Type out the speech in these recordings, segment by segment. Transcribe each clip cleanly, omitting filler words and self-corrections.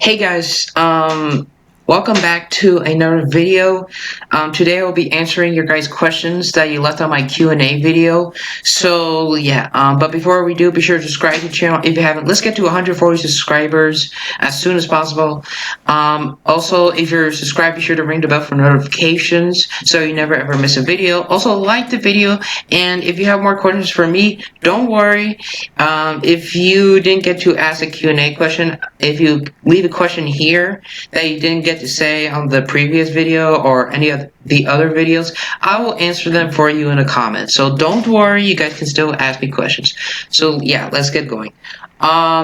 Hey guys, welcome back to another video. Today I will be answering your guys' questions that you left on my Q&A video. So yeah, but before we do, be sure to subscribe to the channel if you haven't. Let's get to 140 subscribers as soon as possible. Also, if you're subscribed, be sure to ring the bell for notifications so you never ever miss a video. Also, like the video, and if you have more questions for me, don't worry. If you didn't get to ask a Q&A question, if you leave a question here that you didn't get to say on the previous video or any of the other videos, I will answer them for you in a comment. So don't worry, you guys can still ask me questions. So yeah, let's get going.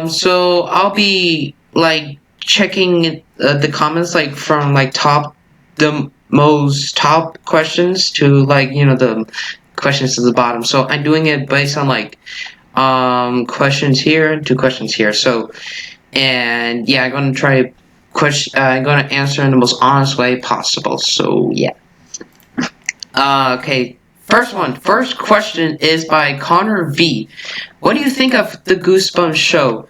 So I'll be like checking the comments like from like the most top questions to like the questions to the bottom. So I'm doing it based on like questions here to questions here. So, and yeah, I'm gonna try I'm gonna answer in the most honest way possible. So yeah. Okay. First question is by Connor V. What do you think of the Goosebumps show?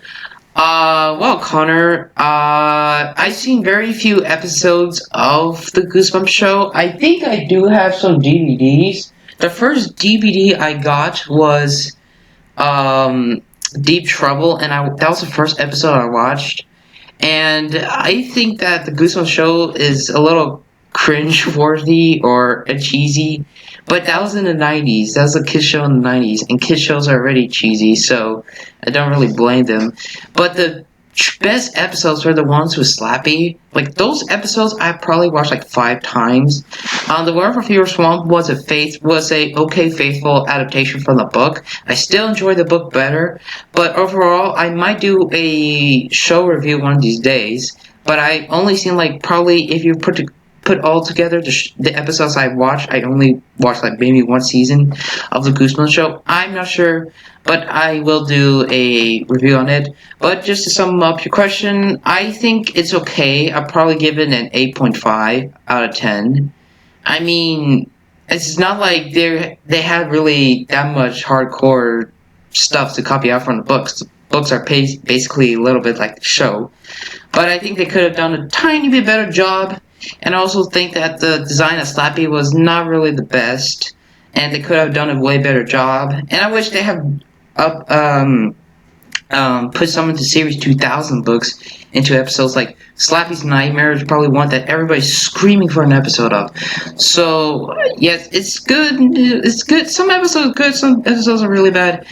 Well, Connor, I've seen very few episodes of the Goosebumps show. I think I do have some DVDs. The first DVD I got was Deep Trouble, and that was the first episode I watched. And I think that the Goosebumps show is a little cringe-worthy or cheesy, but that was in the 90s. That was a kids show in the 90s, and kids shows are already cheesy, so I don't really blame them. But the best episodes were the ones with Slappy. Like, those episodes I probably watched like 5 times. The War for Fear Swamp was a okay faithful adaptation from the book. I still enjoy the book better, but overall I might do a show review one of these days. But I only seen like probably if you put all together the episodes I watched, I only watched like maybe one season of the Goosebumps show. I'm not sure, but I will do a review on it. But just to sum up your question, I think it's okay. I'll probably give it an 8.5 out of 10. I mean, it's not like they had really that much hardcore stuff to copy out from the books. The books are basically a little bit like the show. But I think they could have done a tiny bit better job. And I also think that the design of Slappy was not really the best, and they could have done a way better job. And I wish they had put some of the Series 2000 books into episodes. Like Slappy's Nightmare is probably one that everybody's screaming for an episode of. So yes, it's good. It's good. Some episodes are good. Some episodes are really bad.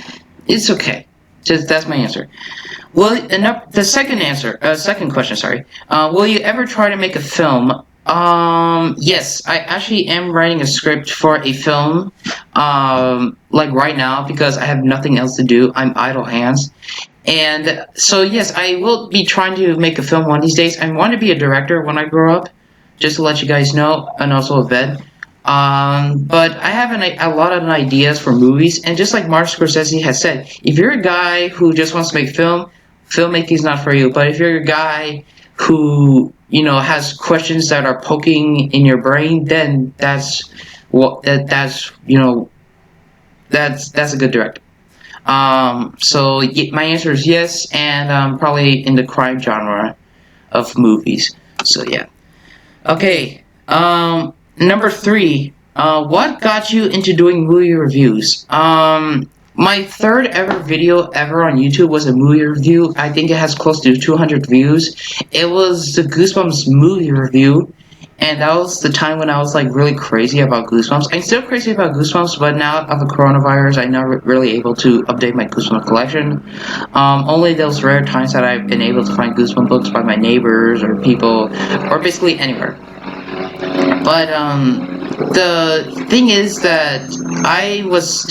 It's okay. That's my answer. Well, the second question, sorry. Will you ever try to make a film? Yes, I actually am writing a script for a film, like right now, because I have nothing else to do. I'm idle hands. And so, yes, I will be trying to make a film one of these days. I want to be a director when I grow up, just to let you guys know, and also a vet. But I have a lot of ideas for movies, and just like Martin Scorsese has said, if you're a guy who just wants to make film, filmmaking is not for you. But if you're a guy who has questions that are poking in your brain, then that's a good director. So my answer is yes, and probably in the crime genre of movies. So yeah. Okay. Number 3. What got you into doing movie reviews? My third ever video ever on YouTube was a movie review. I think it has close to 200 views. It was the Goosebumps movie review, and that was the time when I was like really crazy about Goosebumps. I'm still crazy about Goosebumps, but now of the coronavirus, I'm not really able to update my Goosebumps collection. Only those rare times that I've been able to find Goosebumps books by my neighbors or people, or basically anywhere. But the thing is that I was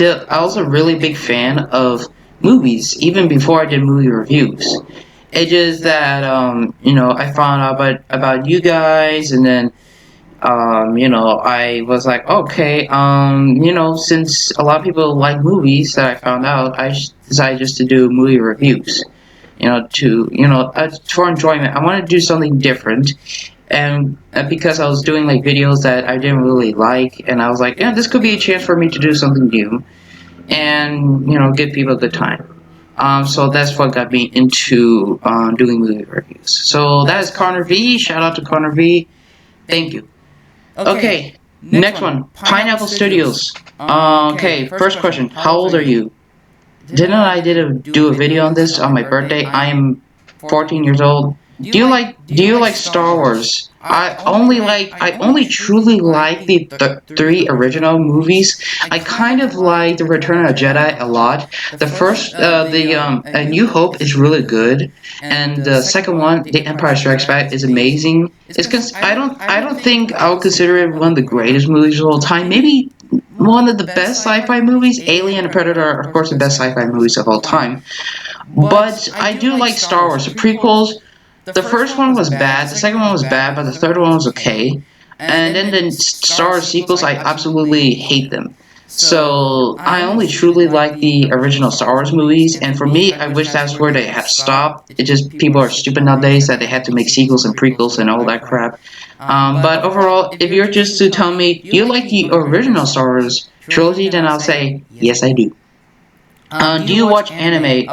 a really big fan of movies even before I did movie reviews. It's just that I found out about you guys, and then I was like, okay, since a lot of people like movies that I found out, I decided just to do movie reviews. For enjoyment. I wanted to do something different. And because I was doing like videos that I didn't really like, and I was like, yeah, this could be a chance for me to do something new and give people a good time. So that's what got me into doing movie reviews. So that is Connor V. Shout out to Connor V. Thank you. Okay, next one. Pineapple Studios. Okay, first question. How old are you? Didn't I do a video on this on my birthday? I am 14 years old. Do you like Star Wars? I only truly like the three original movies. I kind of like the Return of the Jedi a lot. The first, A New Hope is really good, and the second one, The Empire Strikes Back, is amazing. I don't think I would consider it one of the greatest movies of all time. Maybe one of the best sci-fi movies. Alien and Predator are, of course, the best sci-fi movies of all time. But I do like Star Wars. The prequels, the first one was bad, the second one was bad, but the third one was okay. And then the Star Wars sequels, I absolutely hate them. So I only truly like the original Star Wars movies, and for me, I wish that's where they had stopped. It just people are stupid nowadays that they had to make sequels and prequels and all that crap. But overall, if you're just to tell me you like the original Star Wars trilogy, then I'll say yes, I do. Do you watch anime?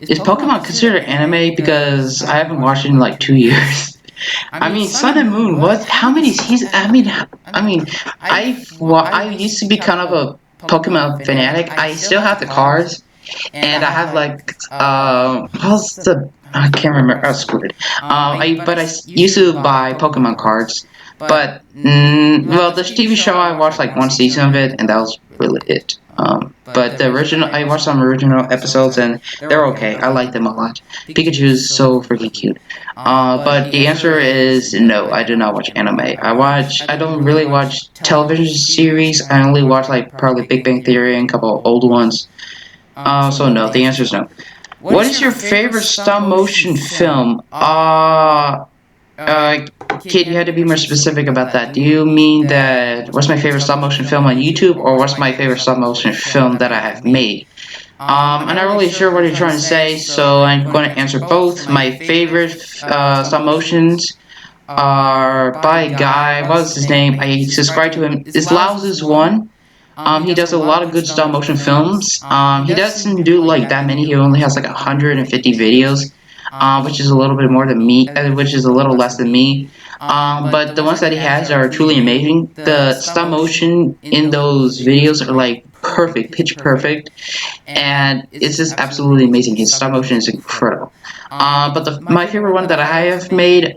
Is Pokemon considered anime? Because I haven't watched it in like 2 years. I mean, Sun and Moon. What? How many seasons? I used to be kind of a Pokemon fanatic. I still have the cards, and I have like how's the I can't remember. Oh, screw it. I used to buy Pokemon cards, but well, the TV show I watched like one season of it, and that was really it. But the original, I watched some original episodes, and they're okay. I like them a lot. Pikachu is so freaking cute. But the answer is no. I do not watch anime. I don't really watch television series. I only watch like probably Big Bang Theory and a couple of old ones. So no. The answer is no. What is your favorite stop motion film? Kid, you had to be more specific about that. Do you mean that what's my favorite stop motion film on YouTube, or what's my favorite stop motion film that I have made? I'm not really sure what you're trying to say, so I'm going to answer both. My favorite stop motions are by a guy. What was his name? I subscribe to him. It's Lao's one. He does a lot of good stop motion films. He doesn't do like that many. He only has like 150 videos, which is a little bit more than me, which is a little less than me. But the ones that he has are truly amazing. The stop motion in those videos are like perfect, pitch perfect, and it's just absolutely amazing. His stop motion is incredible. But my favorite one that I have made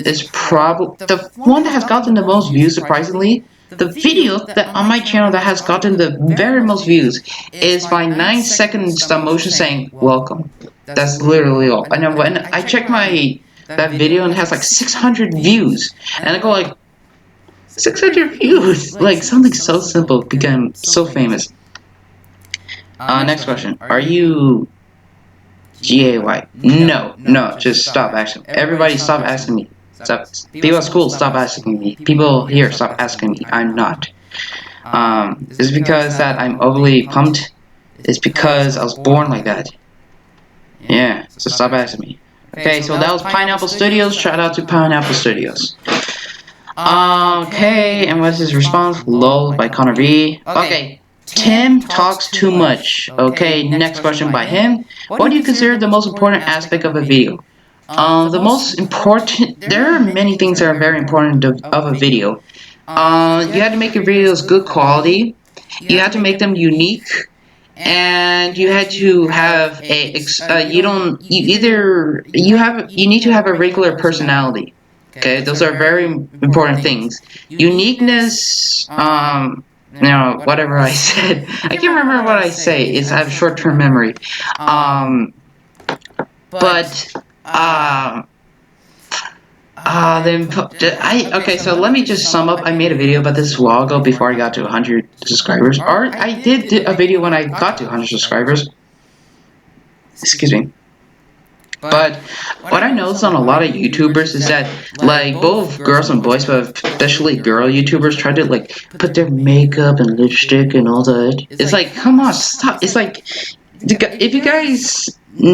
is probably the one that has gotten the most views, surprisingly. The video that on my channel that has gotten the very most views is my 9-second stop motion saying "Welcome." That's literally all. And then when I check that video and it has like 600 views, and I go like 600 views, like something so simple became so famous. Next question: are you gay? No, just stop asking. Everybody, stop asking me. Stop. People at school, stop asking me. People here, stop asking me. I'm not. Is it because that I'm overly pumped? It's because I was born like that. Yeah, so stop asking me. Okay, so that was Pineapple Studios. Shout out to Pineapple Studios. Okay, and what's his response? LOL by Connor V. Okay, Tim talks too much. Okay, next question by him. What do you consider the most important aspect of a video? The most important, there are many things that are very important of a video. You have to make your videos good quality. You have to make them unique, and you had to have you need to have a regular personality. Okay, those are very important things. Uniqueness, whatever I said, I can't remember what I say. I have short-term memory. Okay, so let me just sum up. I made a video about this a while ago before I got to 100 subscribers. Or I did a video when I got to 100 subscribers. Excuse me. But what I noticed on a lot of YouTubers is that, like, both girls and boys, but especially girl YouTubers, try to, like, put their makeup and lipstick and all that. It's like, come on, stop. It's like, if you guys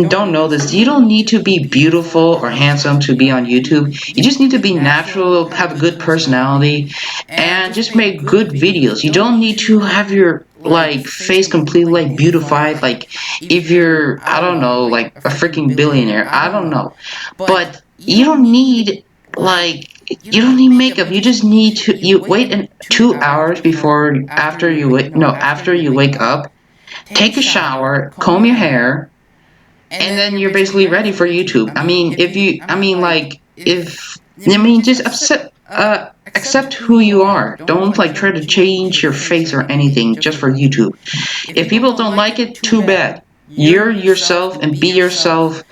don't know this, you don't need to be beautiful or handsome to be on YouTube. You just need to be natural, have a good personality, and just make good videos. You don't need to have your like face completely like beautified, like if you're, I don't know, like a freaking billionaire, I don't know. But you don't need like you don't need makeup. You just need to you wait 2 hours before after you wake no after you wake up, take a shower, comb your hair, and then you're basically ready for YouTube. I mean, if you, I mean, like, if, I mean, just accept who you are. Don't like try to change your face or anything just for YouTube. If people don't like it, too bad. You're yourself and be yourself,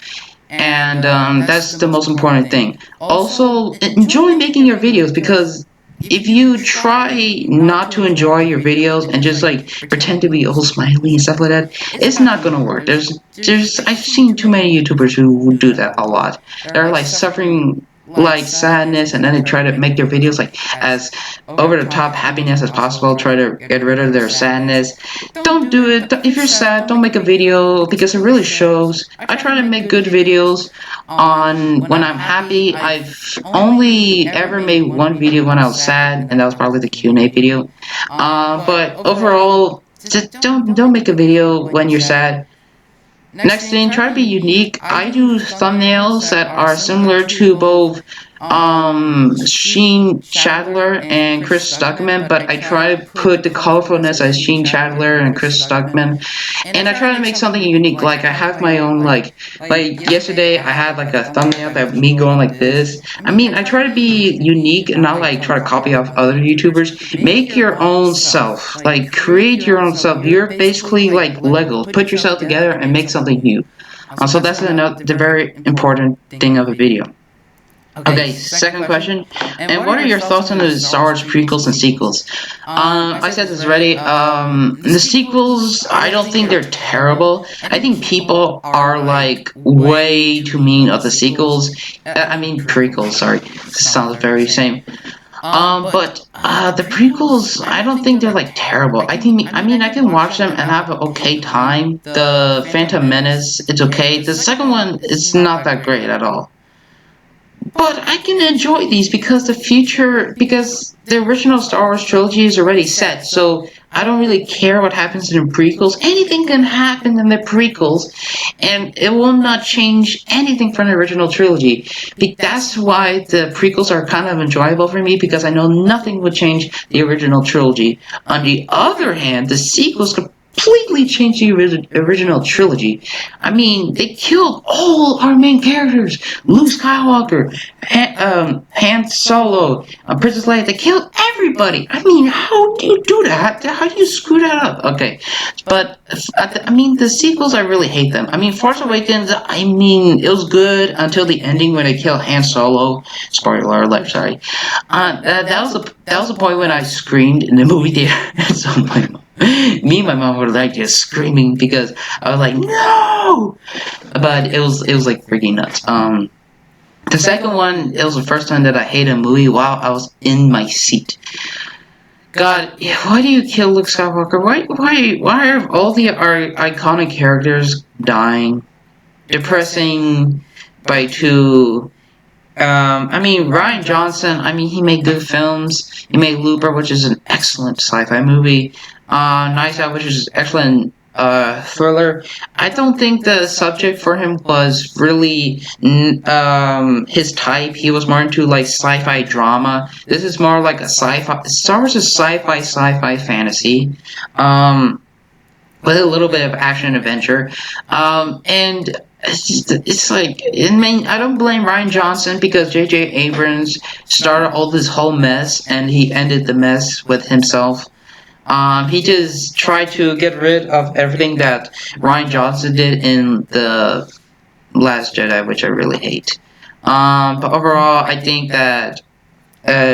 and that's the most important thing. Also, enjoy making your videos, because if you try not to enjoy your videos and just like pretend to be all smiley and stuff like that, it's not gonna work. There's I've seen too many YouTubers who do that a lot. They're like suffering like sadness, and then they try to make their videos like as over the top happiness as possible, try to get rid of their sadness. Don't do it. If you're sad, don't make a video, because it really shows. I try to make good videos on when I'm happy. I've only ever made one video when I was sad, and that was probably the Q&A video. But overall, just don't make a video when you're sad. Next thing, try to be unique. I do thumbnails that are similar to both Sheen Chandler and Chris Stuckman, but I try to put the colorfulness as Sheen Chandler and Chris Stuckman, and I try to make something unique. Like I have my own like yesterday I had like a thumbnail that me going like this. I mean, I try to be unique and not like try to copy off other YouTubers. Make your own self. Like create your own self. You're basically like Lego. Put yourself together and make something new. So that's the very important thing of a video. Okay, second question. And what are your thoughts on the Star Wars prequels and sequels? I said this already. The sequels, I don't think they're terrible. I think people are like way too mean of the sequels. I mean prequels. Sorry, sounds very same. But the prequels, I don't think they're like terrible. I mean, I can watch them and have an okay time. The Phantom Menace, it's okay. The second one is not that great at all. But I can enjoy these because because the original Star Wars trilogy is already set, so I don't really care what happens in the prequels. Anything can happen in the prequels, and it will not change anything from the original trilogy. That's why the prequels are kind of enjoyable for me, because I know nothing would change the original trilogy. On the other hand, the sequels completely changed the original trilogy. I mean, they killed all our main characters: Luke Skywalker, Han Solo, Princess Leia. They killed everybody. I mean, how do you do that? How do you screw that up? Okay, but I mean, the sequels, I really hate them. I mean, Force Awakens, I mean, it was good until the ending when they killed Han Solo. Spoiler alert, sorry. That was the point when I screamed in the movie theater at some point. Me and my mom were like just screaming because I was like, no! But it was like freaking nuts. The second one, it was the first time that I hated a movie while I was in my seat. God, why do you kill Luke Skywalker? Why are all our iconic characters dying? Depressing by two. I mean, Rian Johnson, I mean, he made good films. He made Looper, which is an excellent sci-fi movie. Nice Out, which is an excellent thriller. I don't think the subject for him was really his type. He was more into like sci-fi drama. This is more like a sci-fi. Star Wars is sci-fi fantasy. With a little bit of action adventure. And it's like, I mean, I don't blame Rian Johnson, because J.J. Abrams started all this whole mess and he ended the mess with himself. He just tried to get rid of everything that Rian Johnson did in The Last Jedi, which I really hate. But overall, I think that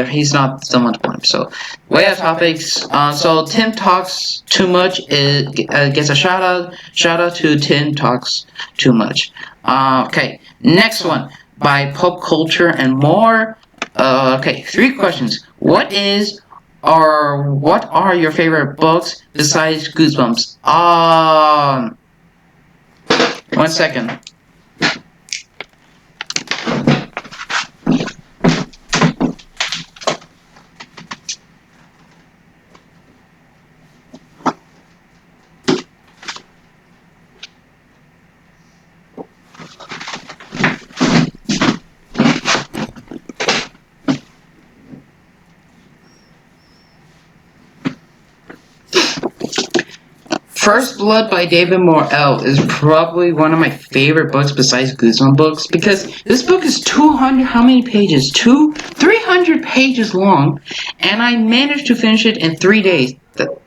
he's not someone to blame. So, way off topics. So Tim Talks Too Much gets a shout out. Shout out to Tim Talks Too Much. Okay, next one by Pop Culture and More. Okay, 3 questions. What are your favorite books besides Goosebumps? 1 second. First Blood by David Morrell is probably one of my favorite books besides Goosebumps books because this book is 200, how many pages? 300 pages long, and I managed to finish it in 3 days.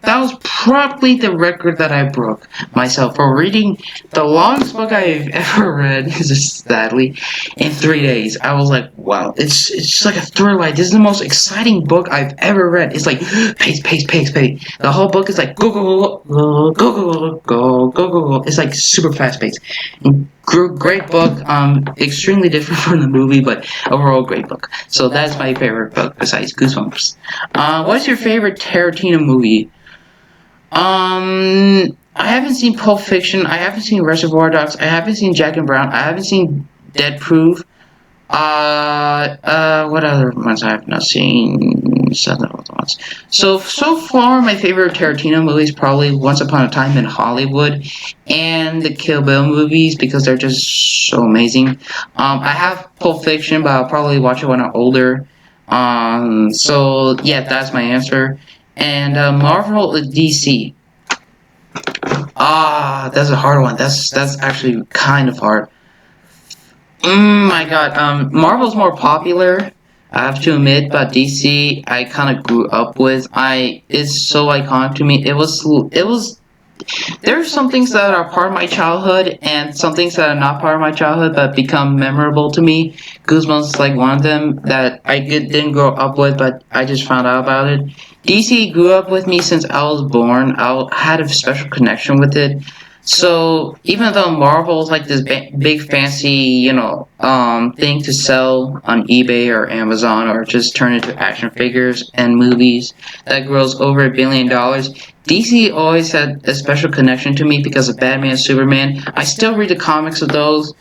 That was probably the record that I broke myself for reading the longest book I've ever read, sadly, in 3 days. I was like, wow, it's just like a thriller. This is the most exciting book I've ever read. It's like pace, pace, pace, pace. The whole book is like go, go, go, go, go, go, go, go, go, go. It's like super fast paced. Great book. Extremely different from the movie, but overall great book. So that's my favorite book besides Goosebumps. What's your favorite Tarantino movie? I haven't seen Pulp Fiction. I haven't seen Reservoir Dogs. I haven't seen Jack and Brown. I haven't seen Dead Proof. What other ones I have not seen? Seven other ones. So far, my favorite Tarantino movie is probably Once Upon a Time in Hollywood and the Kill Bill movies because they're just so amazing. I have Pulp Fiction, but I'll probably watch it when I'm older. So yeah, that's my answer. And Marvel or DC? That's a hard one. That's actually kind of hard. My God. Marvel's more popular, I have to admit, but DC I kind of grew up with. It's so iconic to me. It was. There's some things that are part of my childhood and some things that are not part of my childhood but become memorable to me. Goosebumps is like one of them that I didn't grow up with, but I just found out about it. DC grew up with me since I was born. I had a special connection with it. So even though Marvel's like this big fancy, thing to sell on eBay or Amazon or just turn into action figures and movies that grows over $1 billion, DC always had a special connection to me because of Batman, Superman. I still read the comics of those,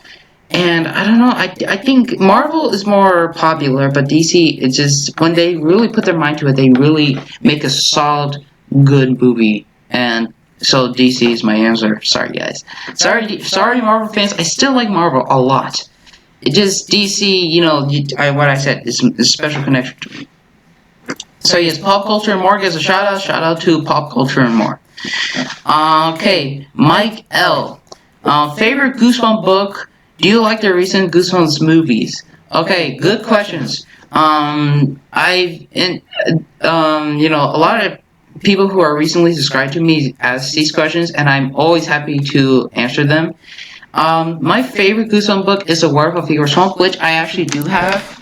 and I don't know. I think Marvel is more popular, but DC, it's just when they really put their mind to it, they really make a solid, good movie. And so DC is my answer. Sorry, guys. Sorry, Marvel fans. I still like Marvel a lot. It just DC, what I said is a special connection to me. So yes, pop culture and more gives a shout out. Shout out to pop culture and more. Okay, Mike L. Favorite Goosebumps book? Do you like the recent Goosebumps movies? Okay, good questions. A lot of people who are recently subscribed to me ask these questions, and I'm always happy to answer them. My favorite Goosebumps book is The Werewolf of Fever Swamp, which I actually do have.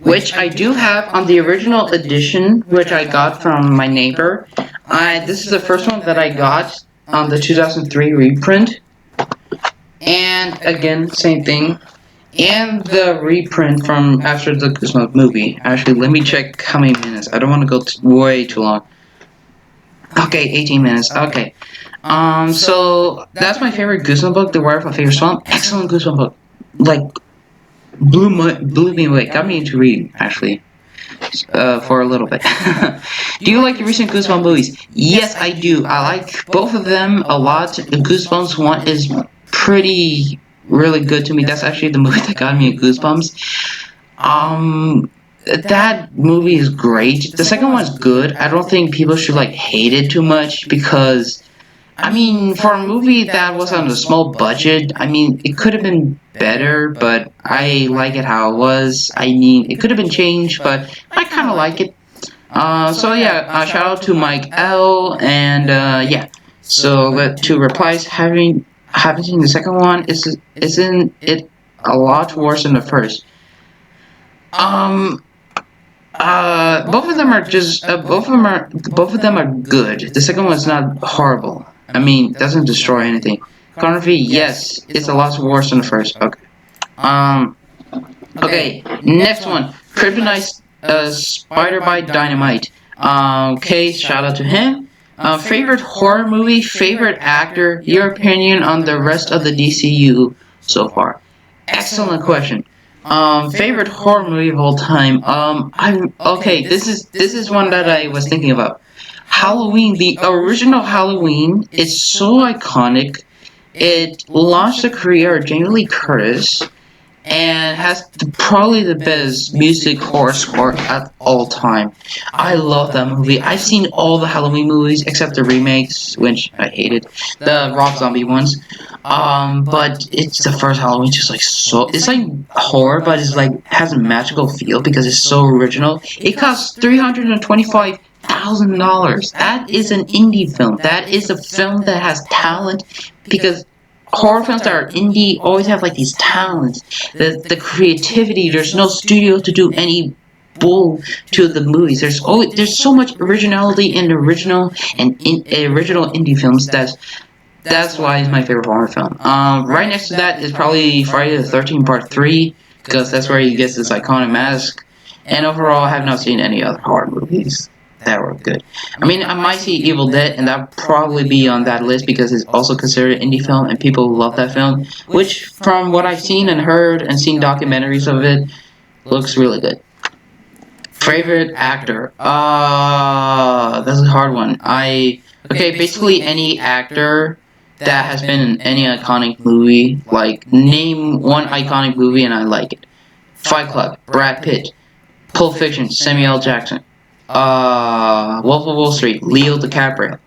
Which I do have on the original edition, which I got from my neighbor. This is the first one that I got on the 2003 reprint. And again, same thing. And the reprint from after the Goosebumps movie. Actually, let me check how many minutes. I don't want to go way too long. Okay, 18 minutes. Okay. So that's my favorite Goosebumps book, The Werewolf of Fever Swamp. Excellent Goosebumps book. Like, blew me away. Got me into reading, actually, for a little bit. Do you like the recent Goosebumps movies? Yes, I do. I like both of them a lot. The Goosebumps one is really good to me. That's actually the movie that got me Goosebumps. That movie is great. The second one is good. I don't think people should hate it too much because, for a movie that was on a small budget, it could have been better, but I like it how it was. It could have been changed, but I kind of like it. Shout out to Mike L. And yeah. So to replies, haven't seen the second one. Isn't it a lot worse than the first? Both of them are good. The second one's not horrible. Doesn't destroy anything. Currently, yes, it's a lot worse than the first. Okay. Okay, next one. Kryptonite Spider Bite Dynamite. Okay, shout out to him. Favorite horror movie, favorite actor, your opinion on the rest of the DCU so far. excellent question. Favorite horror movie of all time. I'm okay. This is one that I was thinking about. Halloween, the original Halloween, is so iconic. It launched a career of Jamie Lee Curtis and has probably the best music horror score at all time. I love that movie. I've seen all the Halloween movies except the remakes, which I hated, the Rob Zombie ones. But it's the first Halloween, just like so. It's like horror, but it's like has a magical feel because it's so original. It costs $325,000. That is an indie film. That is a film that has talent because horror films that are indie always have like these talents, the creativity. There's no studio to do any bull to the movies. There's so much originality in original original indie films. That's why it's my favorite horror film. Right next to that is probably Friday the 13th Part 3 because that's where he gets this iconic mask. And overall, I have not seen any other horror movies that were good. I mean, I might see Evil Dead, and that'll probably be on that list because it's also considered an indie film, and people love that film. Which, from what I've seen and heard and seen documentaries of it, looks really good. Favorite actor? That's a hard one. Basically any actor that has been in any iconic movie. Like, name one iconic movie and I like it. Fight Club, Brad Pitt. Pulp Fiction, Samuel L. Jackson. Wolf of Wall Street, Leo DiCaprio.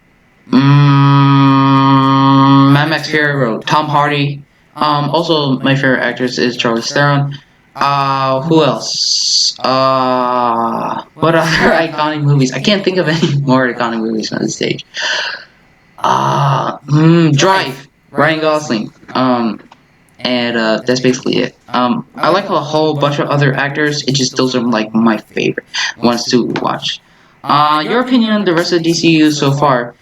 Mad Max Fury Road, Tom Hardy. Also, my favorite actress is Charlize Theron. Who else? What other iconic movies? I can't think of any more iconic movies on this stage. Drive, Ryan Gosling. And that's basically it. I like a whole bunch of other actors. It just those are like my favorite ones to watch. Your opinion on the rest of DCU so far?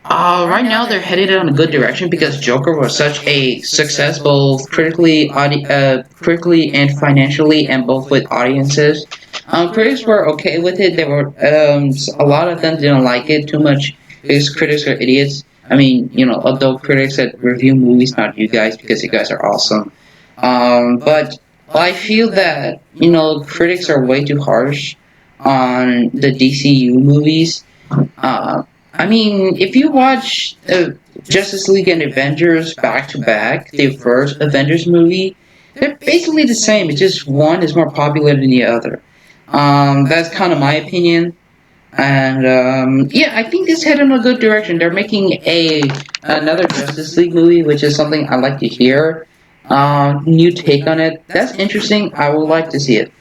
Right now they're headed in a good direction because Joker was such a success, both critically and financially, and both with audiences. Critics were okay with it. They were a lot of them didn't like it too much because critics are idiots. I mean, adult critics that review movies, not you guys, because you guys are awesome. But I feel that, critics are way too harsh on the DCU movies. I mean, if you watch Justice League and Avengers back to back, the first Avengers movie, they're basically the same. It's just one is more popular than the other. That's kind of my opinion. And I think this headed in a good direction. They're making another Justice League movie, which is something I like to hear. New take on it. That's interesting. I would like to see it.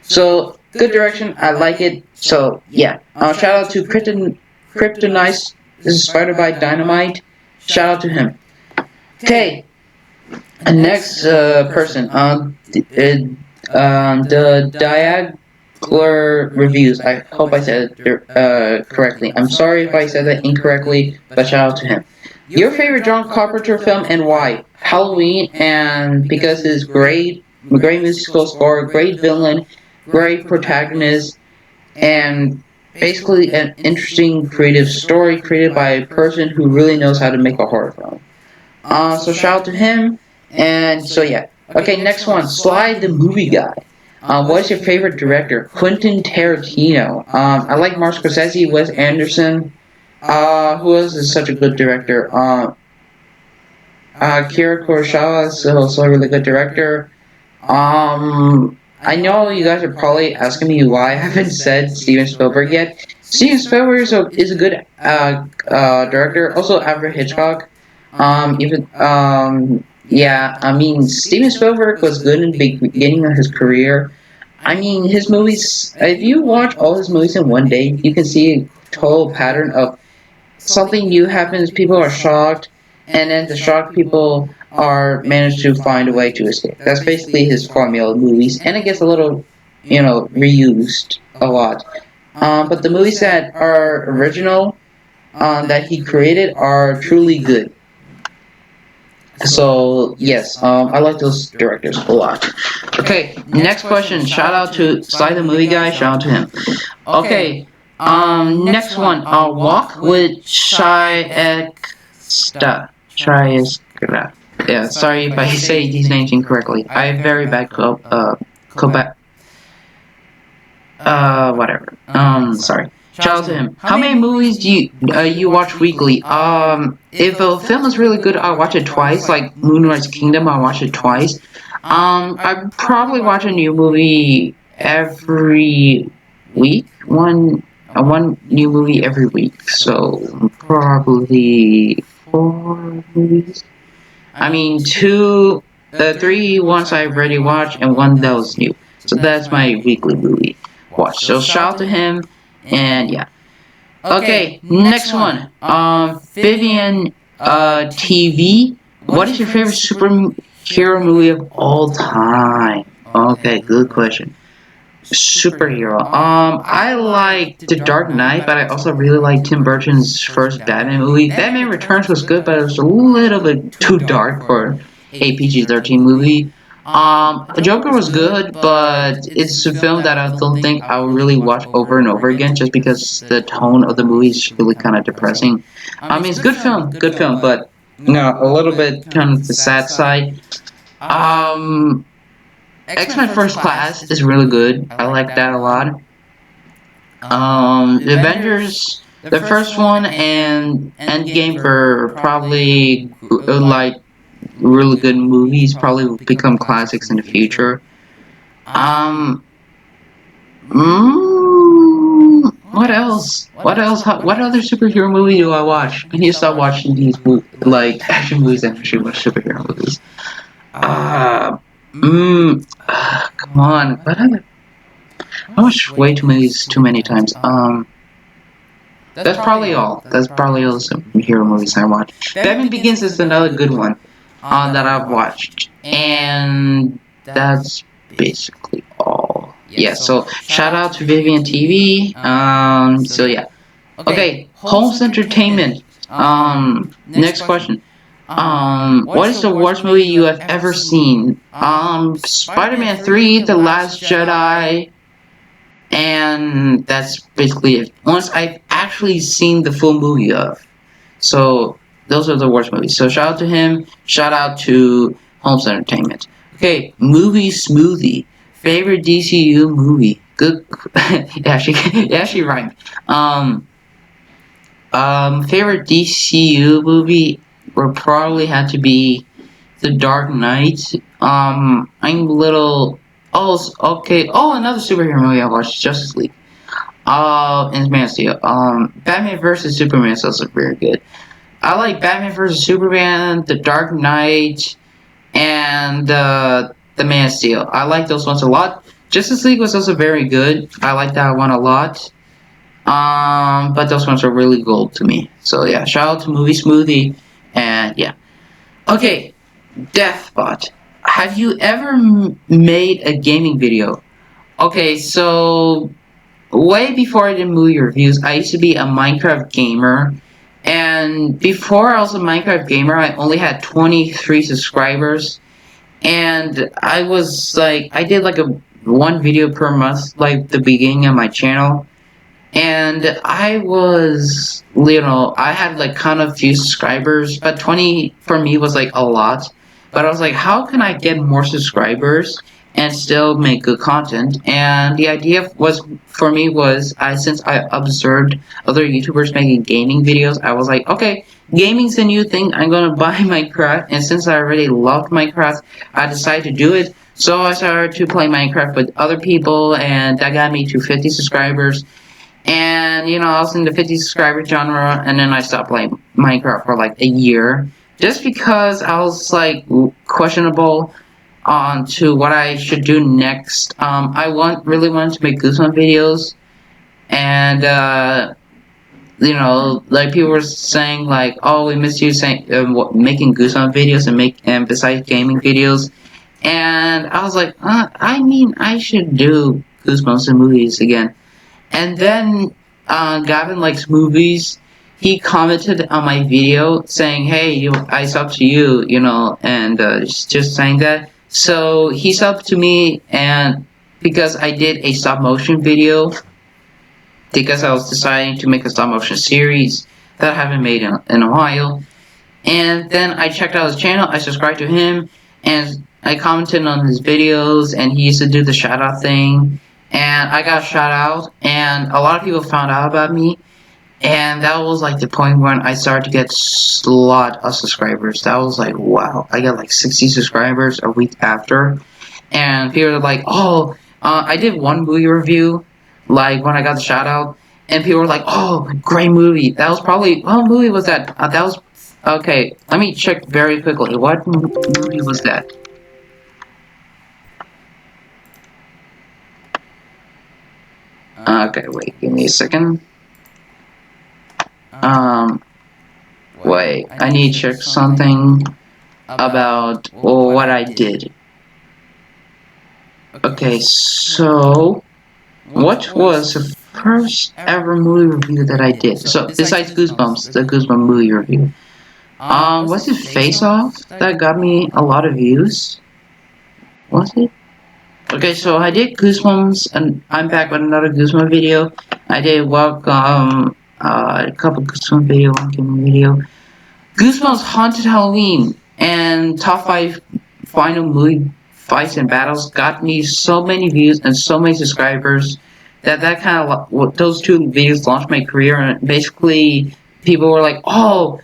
So good direction. I like it. So yeah. Shout out to Kryptonite. This is Spider by Dynamite. Shout out to him. Okay. Next person. The reviews. I hope I said it correctly. I'm sorry if I said that incorrectly, but shout out to him. Your favorite John Carpenter film and why? Halloween, and because it's great musical score, great villain, great protagonist, and basically an interesting creative story created by a person who really knows how to make a horror film. So shout out to him, and so yeah. Okay, next one, Sly the Movie Guy. What is your favorite director? Quentin Tarantino. I like Martin Scorsese, Wes Anderson. Who else is such a good director? Akira Kurosawa is also a really good director. I know you guys are probably asking me why I haven't said Steven Spielberg yet. Steven Spielberg is a good director. Also, Alfred Hitchcock. Yeah, I mean, Steven Spielberg was good in the beginning of his career. I mean, his movies, if you watch all his movies in one day, you can see a total pattern of something new happens, people are shocked, and then the shocked people are managed to find a way to escape. That's basically his formula of movies, and it gets a little, reused a lot. But the movies that are original, that he created, are truly good. So, yes, I like those directors a lot. Okay, next question. Shout out to Sly the Movie Guy. Shout out to him. Okay, next one. Walk with Shyeksta. Yeah, sorry if I say these names incorrectly. I have very bad whatever. Sorry. Shout out to him. How many movies do you watch weekly? If a film is really good, I'll watch it twice. Like Moonrise Kingdom, I'll watch it twice. I probably watch a new movie every week. One new movie every week. So probably 4 movies. I mean, three ones I've already watched and one that was new. So that's my weekly movie watch. So shout out to him, and yeah. Okay, next one. Vivian, TV. What is your favorite superhero movie of all time? Okay, good question. Superhero. I like The Dark Knight, but I also really like Tim Burton's first Batman movie. Batman Returns was good, but it was a little bit too dark for a PG-13 movie. Joker was good, but it's a film that I don't think I will really watch over and over again, just because the tone of the movie is really kind of depressing. I mean, it's good film, but no, a little bit kind of the sad side. Um, X-Men First Class is really good. I like that a lot. The Avengers, the first one, and Endgame were probably like really good movies. Probably will become classics in the future. Um, what else? What else? What other superhero movie do I watch? I need to stop watching these like action movies and actually watch superhero movies. Come on. What other? I watched way too many times. That's probably all. That's probably all the superhero movies I watch. Batman Begins is another good one that I've watched, and that's basically all. Yeah. So shout out to Vivian TV. So yeah. Okay. Holmes Entertainment. Next question. What is the worst movie you have ever seen? Spider-Man 3, The Last Jedi, and that's basically it. Once I've actually seen the full movie of. So, those are the worst movies. So, shout out to him, shout out to Holmes Entertainment. Okay, movie smoothie. Favorite DCU movie. Good. Yeah, she rhymed. Favorite DCU movie would probably have to be The Dark Knight. I'm a little. Oh, okay. Oh, another superhero movie I watched, Justice League. And Man of Steel. Batman vs Superman is also very good. I like Batman vs Superman, The Dark Knight, and the Man of Steel. I like those ones a lot. Justice League was also very good. I like that one a lot. But those ones are really gold to me. So yeah, shout out to Movie Smoothie, and yeah. Okay, Deathbot. Have you ever made a gaming video? Okay, so way before I did movie reviews, I used to be a Minecraft gamer. And before I was a Minecraft gamer, I only had 23 subscribers. And I was like, I did like one video per month, like the beginning of my channel. And I was, I had like kind of few subscribers, but 20 for me was like a lot. But I was like, how can I get more subscribers and still make good content? And the idea for me was, since I observed other YouTubers making gaming videos, I was like, okay, gaming's a new thing. I'm gonna buy Minecraft, and since I already loved Minecraft, I decided to do it. So I started to play Minecraft with other people, and that got me to 50 subscribers. And, I was in the 50 subscriber genre, and then I stopped playing Minecraft for like a year. Just because I was like questionable on to what I should do next. I really wanted to make Goosebumps videos. And, like people were saying like, oh, we miss you making Goosebumps videos and besides gaming videos. And I was like, I should do Goosebumps and movies again. And then Gavin likes movies. He commented on my video saying, "Hey, I subbed to you," and just saying that. So he subbed to me, and because I did a stop motion video, because I was deciding to make a stop motion series that I haven't made in a while. And then I checked out his channel, I subscribed to him, and I commented on his videos, and he used to do the shout out thing. And I got a shout out, and a lot of people found out about me. And that was like the point when I started to get a lot of subscribers. That was like, wow, I got like 60 subscribers a week after. And people were like, oh, I did one movie review, like when I got the shout out. And people were like, oh, great movie. That was probably, what movie was that? That was, okay, let me check very quickly. What movie was that? Okay, wait, give me a second. Wait, I need to check something about what I did. Okay, so what was the first ever movie review that I did? So besides Goosebumps, the Goosebumps movie review, was it Face Off that got me a lot of views? Was it? Okay, so I did Goosebumps, and I'm back with another Goosebumps video. I did welcome a couple Goosebumps video, one gaming video. Goosebumps Haunted Halloween and top 5 final movie fights and battles got me so many views and so many subscribers that kind of those two videos launched my career. And basically people were like, oh,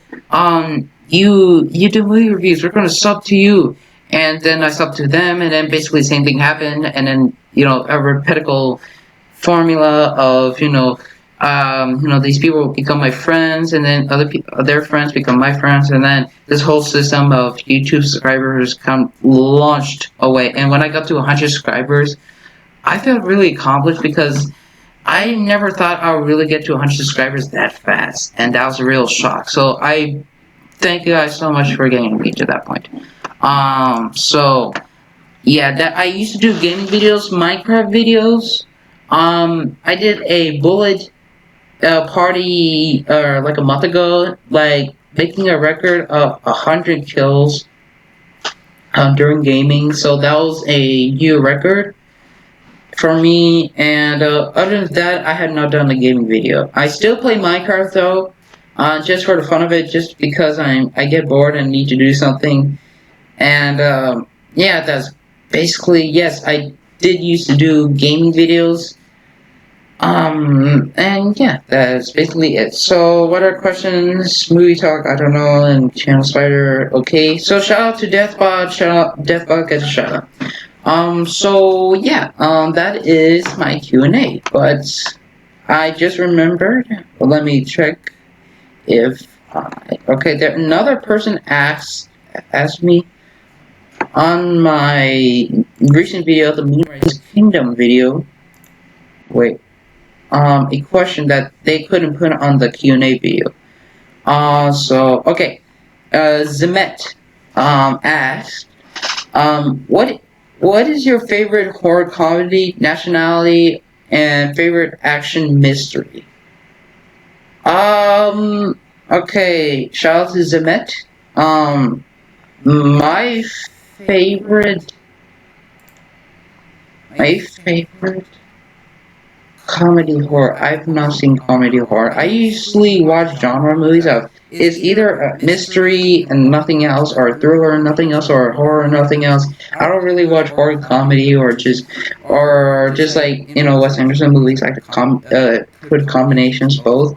you do movie reviews, we're gonna sub to you. And then I subbed to them, and then basically the same thing happened. And then a repetitive formula of these people become my friends, and then their friends become my friends, and then this whole system of YouTube subscribers launched away. And when I got to 100 subscribers, I felt really accomplished because I never thought I would really get to 100 subscribers that fast, and that was a real shock. So I thank you guys so much for getting me to that point. So yeah, that I used to do gaming videos, Minecraft videos. I did a bullet party like a month ago, like making a record of 100 kills during gaming. So that was a new record for me. And other than that, I have not done a gaming video. I still play Minecraft though, just for the fun of it, just because I get bored and need to do something. And yeah, that's basically, yes, I did used to do gaming videos. And yeah, that's basically it. So, what are questions? Movie talk, I don't know, and Channel Spider, okay. So, shout out to Deathbot, Deathbot gets a shout out. So, yeah, that is my Q&A, but I just remembered, well, let me check if okay, another person asked me on my recent video, the Moonrise Kingdom video, wait, a question that they couldn't put on the Q&A video. So, okay, Zemet, asked, what is your favorite horror comedy, nationality, and favorite action mystery? Okay, shout out to Zemet. My favorite comedy horror. I've not seen comedy horror. I usually watch genre movies of it's either a mystery and nothing else, or a thriller and nothing else, or a horror and nothing else. I don't really watch horror comedy or just like Wes Anderson movies. I put combinations both.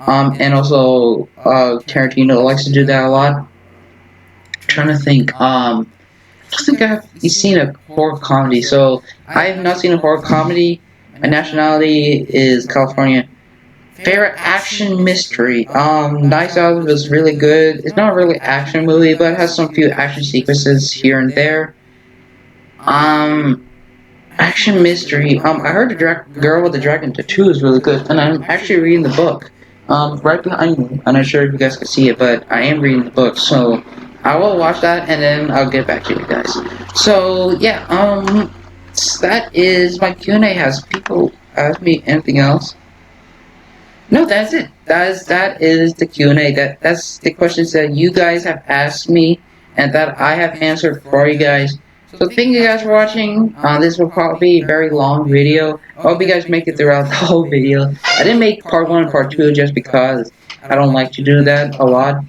And also Tarantino likes to do that a lot. I'm trying to think. I don't think I've seen a horror comedy. So I have not seen a horror comedy. My nationality is California. Favorite action mystery. Nice Out was really good. It's not really action movie, but it has some few action sequences here and there. Action mystery. I heard the Girl with the Dragon Tattoo is really good, and I'm actually reading the book. Right behind me. I'm not sure if you guys can see it, but I am reading the book, so I will watch that and then I'll get back to you guys. So yeah, that is my Q&A. Has people asked me anything else? No, that's it. That is the Q&A. That's the questions that you guys have asked me and that I have answered for you guys. So thank you guys for watching. This will probably be a very long video. I hope you guys make it throughout the whole video. I didn't make part 1 and part 2 just because I don't like to do that a lot.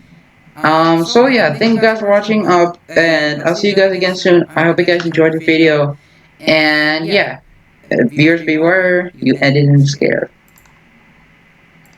So yeah, thank you guys for watching. And I'll see you guys again soon. I hope you guys enjoyed the video. And yeah, viewers beware, you ended in scare.